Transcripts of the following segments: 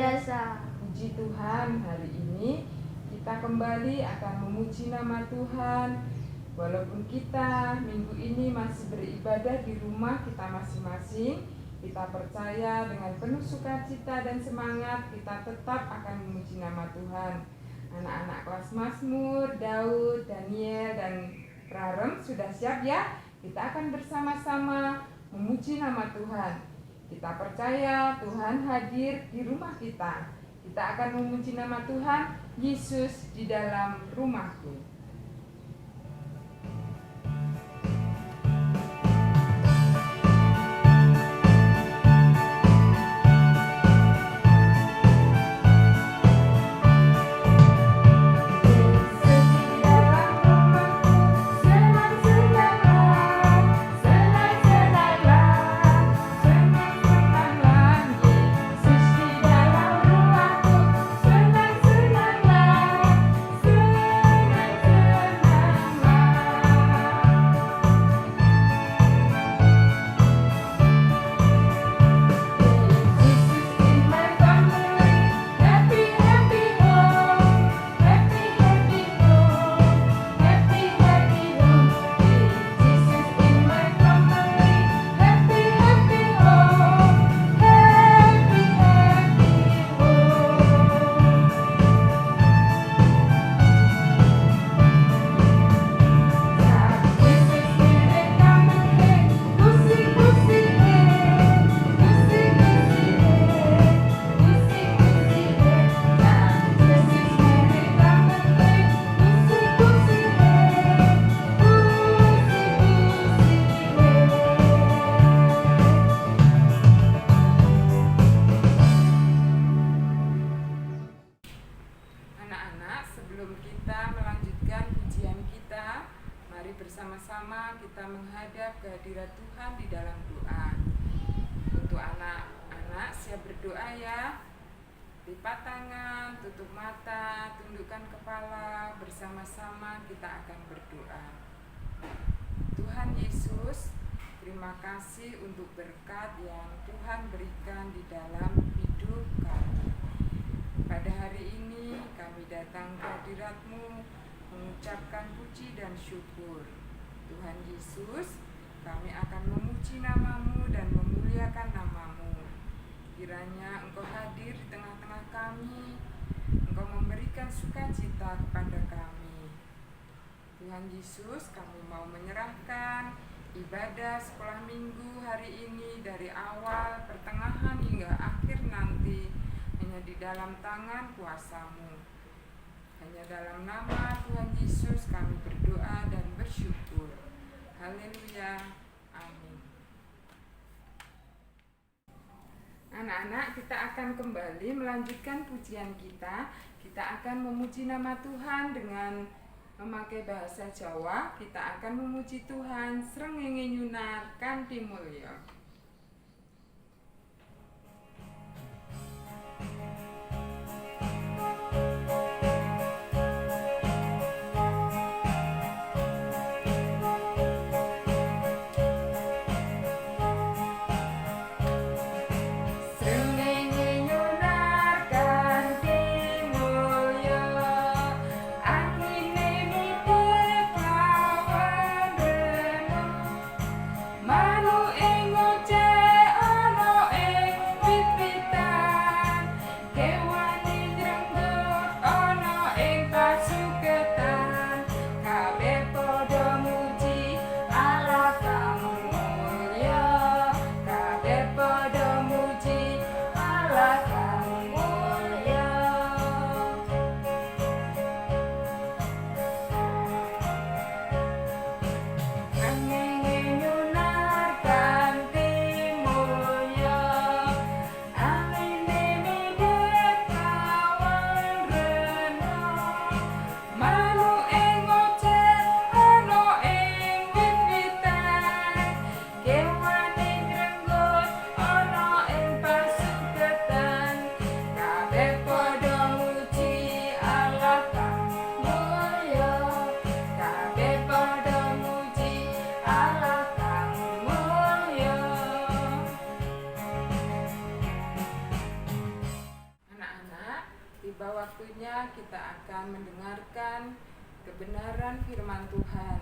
biasa. Puji Tuhan, hari ini kita kembali akan memuji nama Tuhan. Walaupun kita minggu ini masih beribadah di rumah kita masing-masing, kita percaya dengan penuh sukacita dan semangat kita tetap akan memuji nama Tuhan. Anak-anak kelas Mazmur, Daud, Daniel, dan Rarem sudah siap ya? Kita akan bersama-sama memuji nama Tuhan. Kita percaya Tuhan hadir di rumah kita. Kita akan memuji nama Tuhan, Yesus di dalam rumahku. Bersama-sama kita menghadap kehadirat Tuhan di dalam doa. Untuk anak-anak siap berdoa ya. Lipat tangan, tutup mata, tundukkan kepala, bersama-sama kita akan berdoa. Tuhan Yesus, terima kasih untuk berkat yang Tuhan berikan di dalam hidup kami. Pada hari ini kami datang ke hadirat-Mu mengucapkan puji dan syukur. Tuhan Yesus, kami akan memuji nama-Mu dan memuliakan nama-Mu. Kiranya Engkau hadir di tengah-tengah kami, Engkau memberikan sukacita kepada kami. Tuhan Yesus, kami mau menyerahkan ibadah sekolah minggu hari ini dari awal, pertengahan hingga akhir nanti hanya di dalam tangan kuasa-Mu. Hanya dalam nama Tuhan Yesus kami berdoa dan bersyukur. Haleluya. Amin. Anak-anak, kita akan kembali melanjutkan pujian kita. Kita akan memuji nama Tuhan dengan memakai bahasa Jawa. Kita akan memuji Tuhan srengenge nyunar kanthi mulya. Manu ingon selanjutnya kita akan mendengarkan kebenaran firman Tuhan.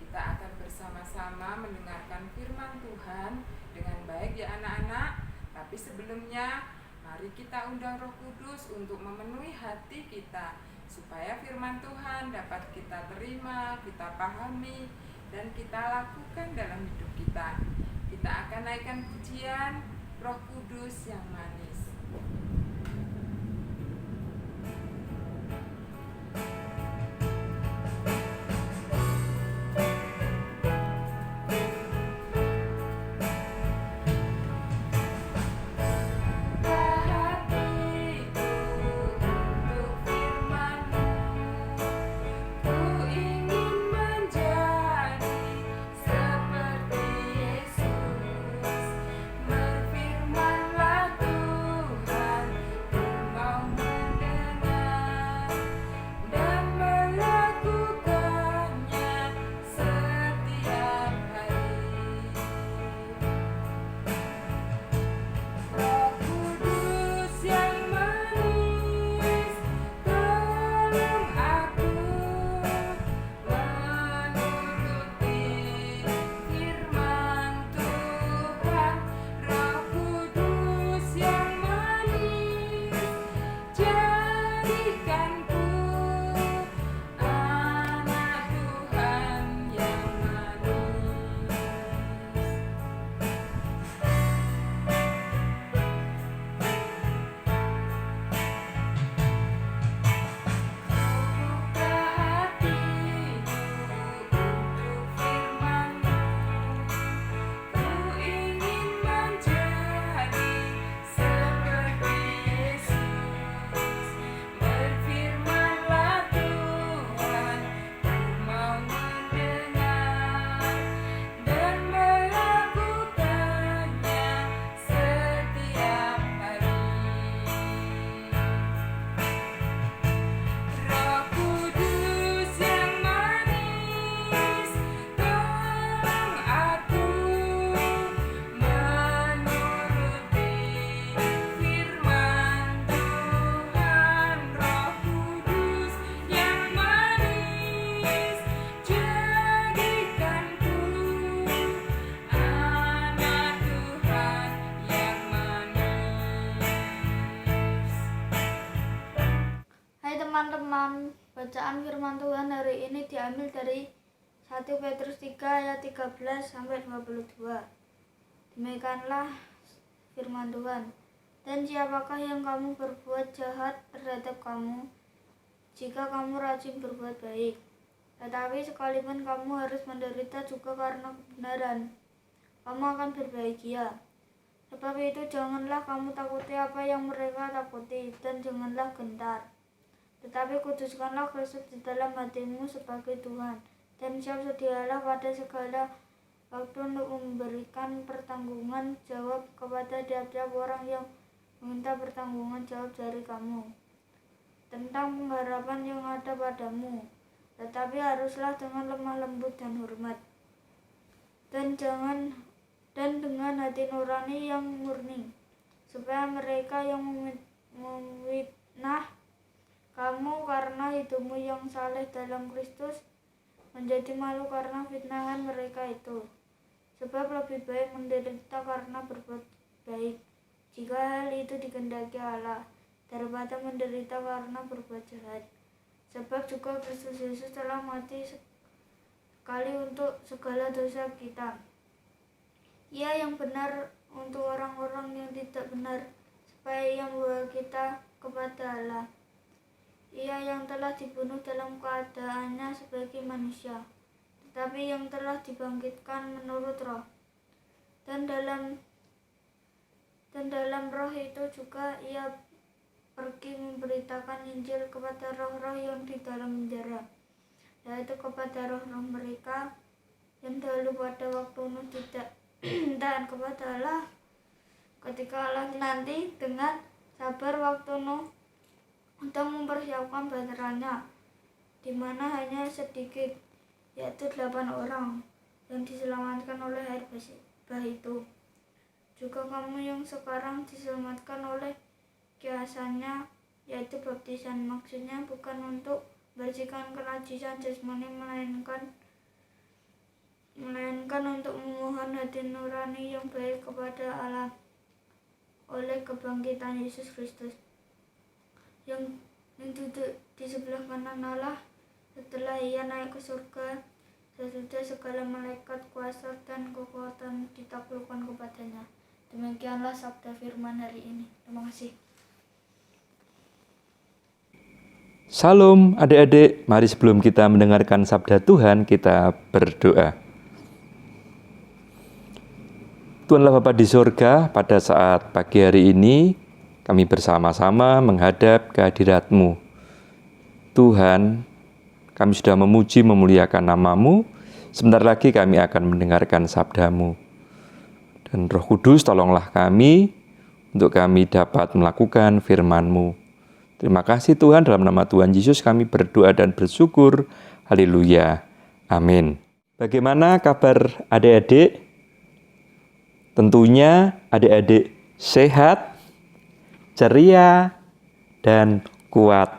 Kita akan bersama-sama mendengarkan firman Tuhan dengan baik ya anak-anak. Tapi sebelumnya mari kita undang Roh Kudus untuk memenuhi hati kita, supaya firman Tuhan dapat kita terima, kita pahami, dan kita lakukan dalam hidup kita. Kita akan naikkan pujian Roh Kudus yang manis. Teman-teman, bacaan firman Tuhan hari ini diambil dari 1 Petrus 3 ayat 13 sampai 22. Demikianlah firman Tuhan. Dan siapakah yang kamu berbuat jahat terhadap kamu, jika kamu rajin berbuat baik? Tetapi sekalipun kamu harus menderita juga karena kebenaran, kamu akan berbahagia. Sebab itu janganlah kamu takuti apa yang mereka takuti, dan janganlah gentar. Tetapi kuduskanlah Kristus di dalam hatimu sebagai Tuhan, dan siap sedialah pada segala waktu untuk memberikan pertanggungan jawab kepada tiap-tiap orang yang meminta pertanggungan jawab dari kamu tentang pengharapan yang ada padamu. Tetapi haruslah dengan lemah lembut dan hormat, dan dengan hati nurani yang murni, supaya mereka yang memfitnah kamu karena hidupmu yang saleh dalam Kristus menjadi malu karena fitnahan mereka itu. Sebab lebih baik menderita karena berbuat baik, jika hal itu dikehendaki Allah, daripada menderita karena berbuat jahat. Sebab juga Kristus Yesus telah mati sekali untuk segala dosa kita, Ia yang benar untuk orang-orang yang tidak benar, supaya Ia membawa kita kepada Allah. Ia yang telah dibunuh dalam keadaannya sebagai manusia, tetapi yang telah dibangkitkan menurut roh. Dan dalam roh itu juga Ia pergi memberitakan Injil kepada roh-roh yang di dalam penjara, yaitu kepada roh-roh mereka yang dahulu pada waktu Nuh tidak taat kepada Allah, ketika Allah nanti dengan sabar waktu Nuh untuk mempersiapkan bantarannya, di mana hanya sedikit, yaitu 8 orang yang diselamatkan oleh air bah itu. Juga kamu yang sekarang diselamatkan oleh kiasannya yaitu baptisan. Maksudnya bukan untuk bersihkan kenajisan jasmani, melainkan untuk memohon hati nurani yang baik kepada Allah oleh kebangkitan Yesus Kristus yang duduk di sebelah kanan Allah setelah ia naik ke surga, sesudah segala malaikat, kuasa, dan kekuatan ditaklukkan kepadanya. Demikianlah sabda firman hari ini. Terima kasih. Salam adik-adik, mari sebelum kita mendengarkan sabda Tuhan, kita berdoa. Tuhanlah Bapa di surga, pada saat pagi hari ini, kami bersama-sama menghadap kehadirat-Mu. Tuhan, kami sudah memuji memuliakan nama-Mu, sebentar lagi kami akan mendengarkan sabda-Mu. Dan Roh Kudus, tolonglah kami, untuk kami dapat melakukan firman-Mu. Terima kasih Tuhan, dalam nama Tuhan Yesus kami berdoa dan bersyukur. Haleluya. Amin. Bagaimana kabar adik-adik? Tentunya adik-adik sehat, ceria, dan kuat.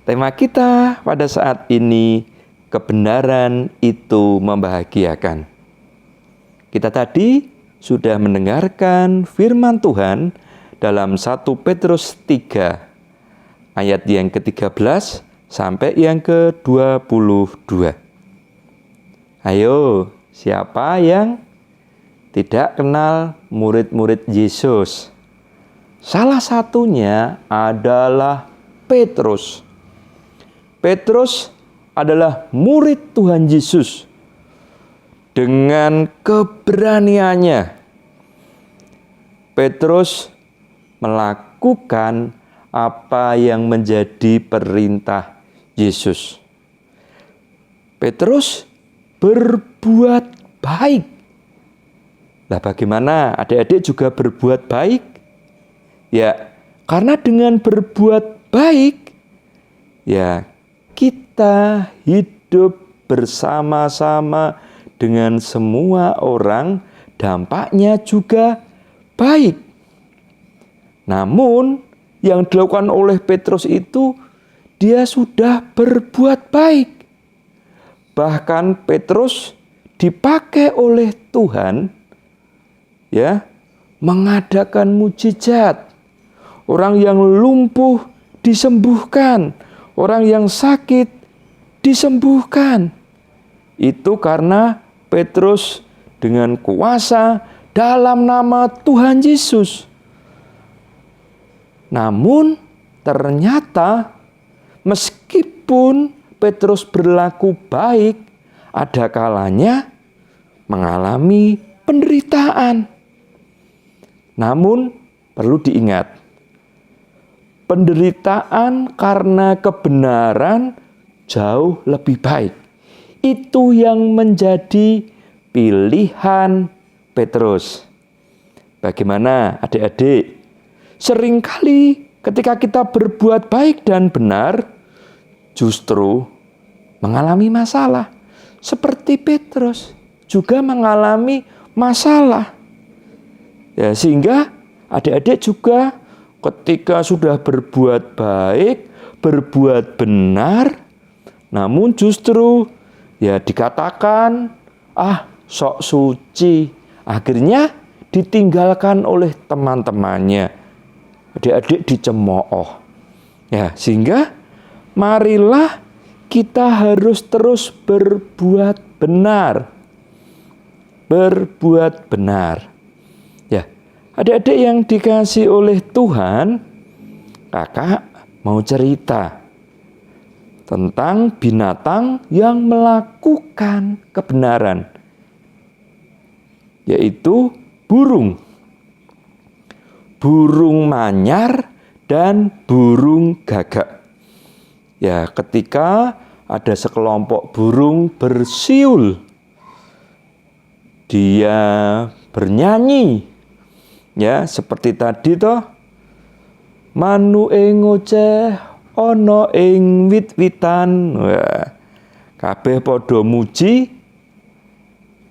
Tema kita pada saat ini, kebenaran itu membahagiakan. Kita tadi sudah mendengarkan firman Tuhan dalam 1 Petrus 3 ayat yang ke-13 sampai yang ke-22. Ayo, siapa yang tidak kenal murid-murid Yesus? Salah satunya adalah Petrus. Petrus adalah murid Tuhan Yesus. Dengan keberaniannya, Petrus melakukan apa yang menjadi perintah Yesus. Petrus berbuat baik. Lah bagaimana adik-adik juga berbuat baik? Ya, karena dengan berbuat baik, ya kita hidup bersama-sama dengan semua orang, dampaknya juga baik. Namun yang dilakukan oleh Petrus itu, dia sudah berbuat baik. Bahkan Petrus dipakai oleh Tuhan ya mengadakan mujizat. Orang yang lumpuh disembuhkan, orang yang sakit disembuhkan. Itu karena Petrus dengan kuasa dalam nama Tuhan Yesus. Namun ternyata meskipun Petrus berlaku baik, ada kalanya mengalami penderitaan. Namun perlu diingat, penderitaan karena kebenaran jauh lebih baik. Itu yang menjadi pilihan Petrus. Bagaimana adik-adik? Seringkali ketika kita berbuat baik dan benar, justru mengalami masalah. Seperti Petrus juga mengalami masalah. Ya, sehingga adik-adik juga ketika sudah berbuat baik, berbuat benar, namun justru ya dikatakan, sok suci. Akhirnya ditinggalkan oleh teman-temannya. Adik-adik dicemooh. Ya, sehingga marilah kita harus terus berbuat benar. Berbuat benar. Ya, adik-adik yang dikasih oleh Tuhan, kakak mau cerita tentang binatang yang melakukan kebenaran, yaitu burung. Burung manyar dan burung gagak. Ya, ketika ada sekelompok burung bersiul, dia bernyanyi. Ya, seperti tadi toh. Manu ing ngoceh ana ing wit-witan. Wah, kabeh padha muji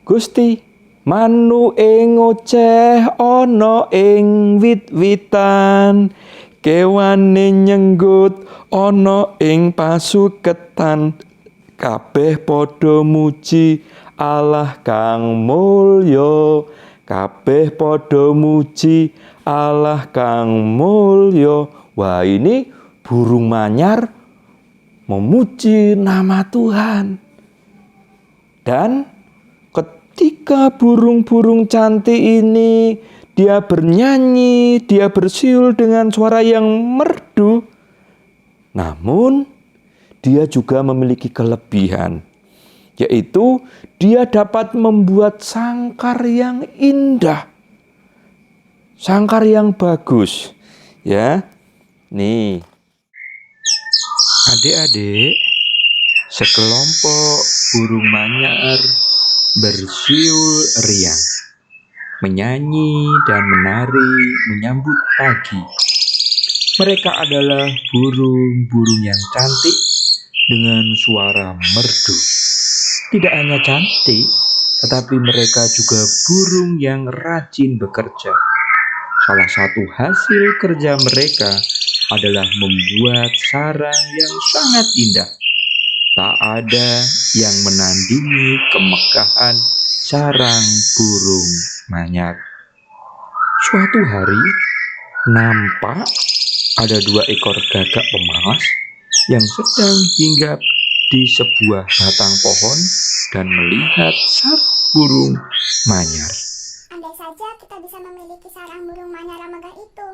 Gusti. Manu ing oceh ana ing wit-witan, kewane nyenggut ana ing pasuketan. Kabeh padha muji Allah kang mulya. Kabeh padha muji Allah kang mulya. Wah, ini burung manyar memuji nama Tuhan. Dan ketika burung-burung cantik ini dia bernyanyi, dia bersiul dengan suara yang merdu, namun dia juga memiliki kelebihan, yaitu dia dapat membuat sangkar yang indah, sangkar yang bagus. Ya, nih, adik-adik, sekelompok burung manyar bersiul riang, menyanyi dan menari menyambut pagi. Mereka adalah burung-burung yang cantik dengan suara merdu. Tidak hanya cantik, tetapi mereka juga burung yang rajin bekerja. Salah satu hasil kerja mereka adalah membuat sarang yang sangat indah. Tak ada yang menandingi kemegahan sarang burung manyar. Suatu hari, nampak ada 2 ekor gagak pemalas yang sedang hinggap di sebuah batang pohon dan melihat sarang burung manyar. Andai saja kita bisa memiliki sarang burung manyar yang megah itu,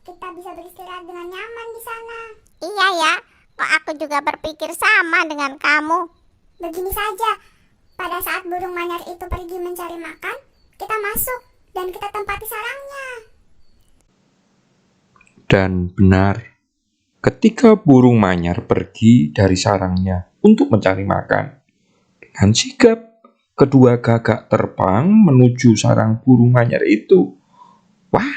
kita bisa beristirahat dengan nyaman di sana. Iya ya, kok aku juga berpikir sama dengan kamu. Begini saja, pada saat burung manyar itu pergi mencari makan, kita masuk dan kita tempati sarangnya. Dan benar, ketika burung manyar pergi dari sarangnya untuk mencari makan, dengan sigap kedua gagak terbang menuju sarang burung manyar itu. Wah,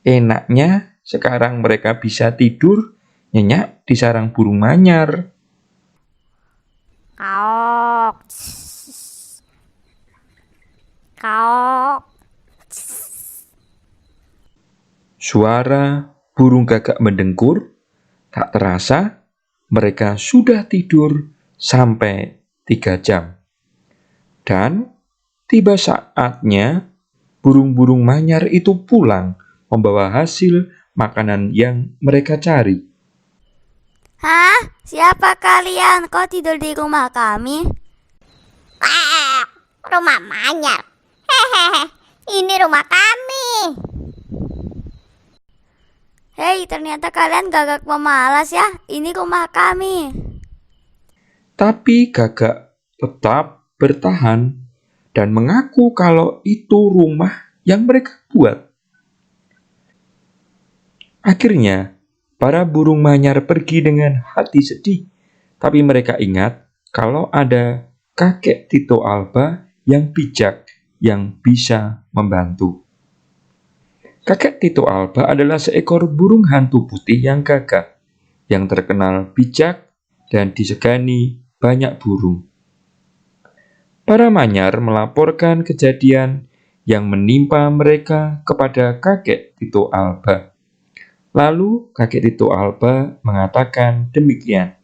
enaknya sekarang mereka bisa tidur nyenyak di sarang burung manyar. Kaok. Kaok. Suara burung gagak mendengkur, tak terasa mereka sudah tidur sampai 3 jam. Dan tiba saatnya burung-burung manyar itu pulang membawa hasil makanan yang mereka cari. Hah? Siapa kalian? Kok tidur di rumah kami? Rumah manyar. Hehehe, ini rumah kami. Hei, ternyata kalian gagak pemalas ya. Ini rumah kami. Tapi gagak tetap bertahan dan mengaku kalau itu rumah yang mereka buat. Akhirnya, para burung manyar pergi dengan hati sedih. Tapi mereka ingat kalau ada kakek Tito Alba yang bijak, yang bisa membantu. Kakek Tito Alba adalah seekor burung hantu putih yang gagah, yang terkenal bijak dan disegani banyak burung. Para manyar melaporkan kejadian yang menimpa mereka kepada kakek Tito Alba. Lalu kakek Tito Alba mengatakan demikian.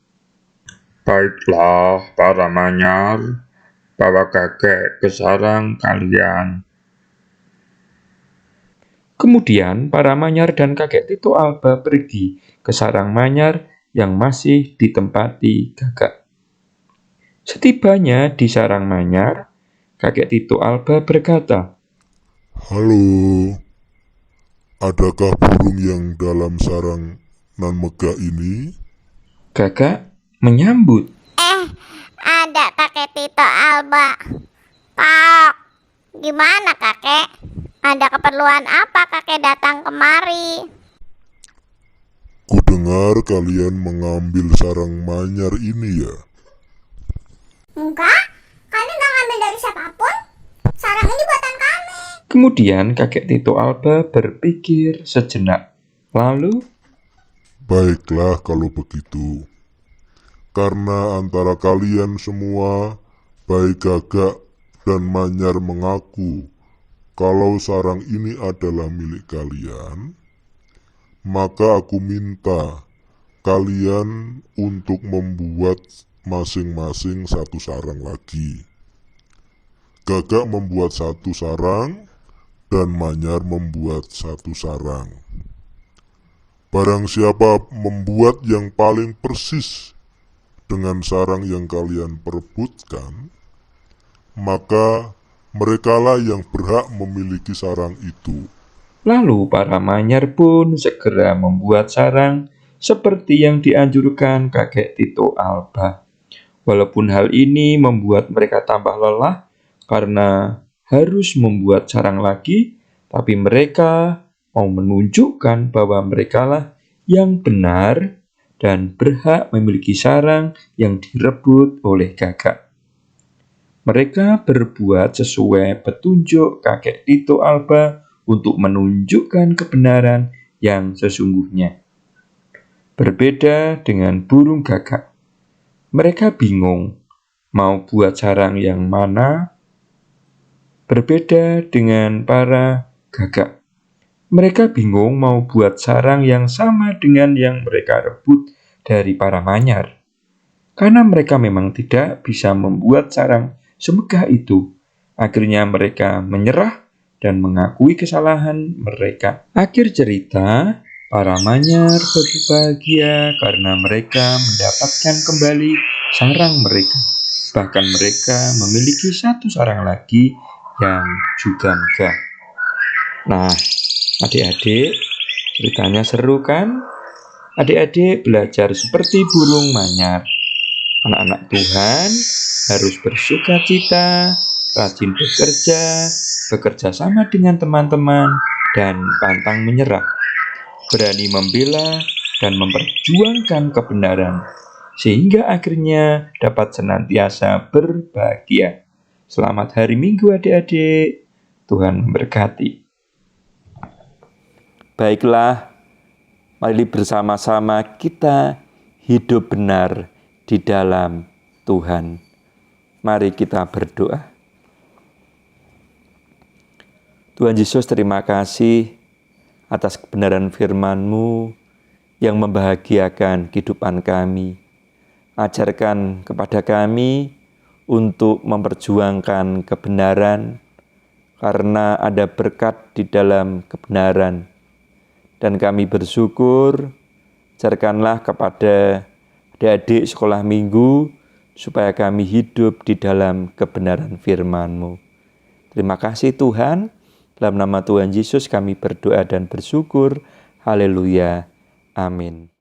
Baiklah para manyar, bawa kakek ke sarang kalian. Kemudian para manyar dan kakek Tito Alba pergi ke sarang manyar yang masih ditempati gagak. Setibanya di sarang manyar, kakek Tito Alba berkata, Halo, adakah burung yang dalam sarang nan megah ini? Gagak menyambut. Ada kakek Tito Alba. Pak, gimana kakek? Ada keperluan apa kakek datang kemari? Kudengar kalian mengambil sarang manyar ini ya? Enggak, kami nggak ngambil dari siapapun. Sarang ini buatan kami. Kemudian kakek Tito Alba berpikir sejenak. Lalu, Baiklah kalau begitu. Karena antara kalian semua, baik gagak dan Manyar mengaku kalau sarang ini adalah milik kalian, maka aku minta kalian untuk membuat masing-masing satu sarang lagi. Gagak membuat satu sarang dan Manyar membuat satu sarang. Barang siapa membuat yang paling persis dengan sarang yang kalian perebutkan, maka merekalah yang berhak memiliki sarang itu. Lalu para Manyar pun segera membuat sarang seperti yang dianjurkan kakek Tito Alba. Walaupun hal ini membuat mereka tambah lelah karena harus membuat sarang lagi, tapi mereka mau menunjukkan bahwa merekalah yang benar dan berhak memiliki sarang yang direbut oleh Gagak. Mereka berbuat sesuai petunjuk kakek Tito Alba untuk menunjukkan kebenaran yang sesungguhnya. Berbeda dengan burung Gagak, mereka bingung mau buat sarang yang mana. Berbeda dengan para Gagak, mereka bingung mau buat sarang yang sama dengan yang mereka rebut dari para Manyar. Karena mereka memang tidak bisa membuat sarang semegah itu, akhirnya mereka menyerah dan mengakui kesalahan mereka. Akhir cerita, para Manyar berbahagia karena mereka mendapatkan kembali sarang mereka. Bahkan mereka memiliki satu sarang lagi yang juga megah. Nah, adik-adik, ceritanya seru kan? Adik-adik belajar seperti burung Manyar. Anak-anak Tuhan harus bersukacita, rajin bekerja sama dengan teman-teman, dan pantang menyerah. Berani membela dan memperjuangkan kebenaran, sehingga akhirnya dapat senantiasa berbahagia. Selamat hari Minggu adik-adik. Tuhan memberkati. Baiklah, mari bersama-sama kita hidup benar di dalam Tuhan. Mari kita berdoa. Tuhan Yesus, terima kasih atas kebenaran firman-Mu yang membahagiakan kehidupan kami. Ajarkan kepada kami untuk memperjuangkan kebenaran, karena ada berkat di dalam kebenaran. Dan kami bersyukur, ajarkanlah kepada adik-adik sekolah minggu, supaya kami hidup di dalam kebenaran firman-Mu. Terima kasih Tuhan, dalam nama Tuhan Yesus kami berdoa dan bersyukur. Haleluya. Amin.